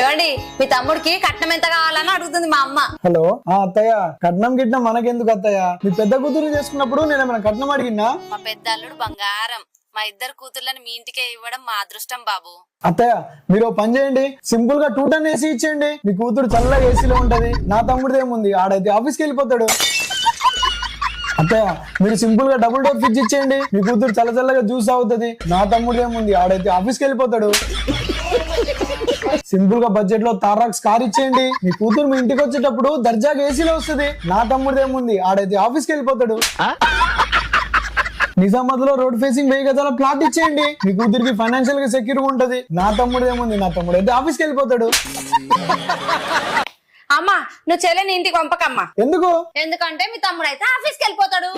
ఏమండి మీ తమ్ముడికి కట్నం ఎంత కావాలని అడుగుతుంది మా అమ్మ. హలో అత్తయ్య, కట్నం గిట్నం మనకెందుకు అత్తయ్య? మీ పెద్ద కూతురు చేసుకున్నప్పుడు నేను ఏమైనా కట్నం అడిగినా? మా పెద్ద అల్లుడు బంగారం, మా ఇద్దరు కూతుర్లను మీ ఇంటికే ఇవ్వడం మా అదృష్టం బాబు. అత్తయ్య మీరు పని చేయండి, సింపుల్ గా 2 టన్ ఏసీ ఇచ్చేయండి. మీ కూతురు చల్లగా ఏసీలో ఉంటది. నా తమ్ముడిదేముంది, ఆడైతే ఆఫీస్కి వెళ్ళిపోతాడు. అత్తయ్య మీరు సింపుల్ గా డబుల్ డోర్ ఫ్రిడ్జ్ ఇచ్చేయండి. మీ కూతురు చల్లగా జ్యూస్ అవుతుంది. నా తమ్ముడిదేముంది, ఆడైతే ఆఫీస్కి వెళ్ళిపోతాడు. సింపుల్ గా బడ్జెట్ లో తారాక్స్ కార్ ఇచ్చేయండి. మీ కూతురు మీ ఇంటికి వచ్చేటప్పుడు దర్జాగా ఏసీలో వస్తుంది. నా తమ్ముడిదేముంది, ఆడైతే ఆఫీస్కి వెళ్ళిపోతాడు. నిజామాబాద్ లో రోడ్ ఫేసింగ్ 1000 గజాల ప్లాట్ ఇచ్చేయండి. మీ కూతురికి ఫైనాన్షియల్ గా సెక్యూర్ ఉంటది. నా తమ్ముడిదేముంది, నా తమ్ముడు అయితే ఆఫీస్కి వెళ్ళిపోతాడు. అమ్మా నువ్వు చెల్లెని ఇంటికి పంపకమ్మా. ఎందుకు? ఎందుకంటే మీ తమ్ముడు అయితే ఆఫీస్కి వెళ్ళిపోతాడు.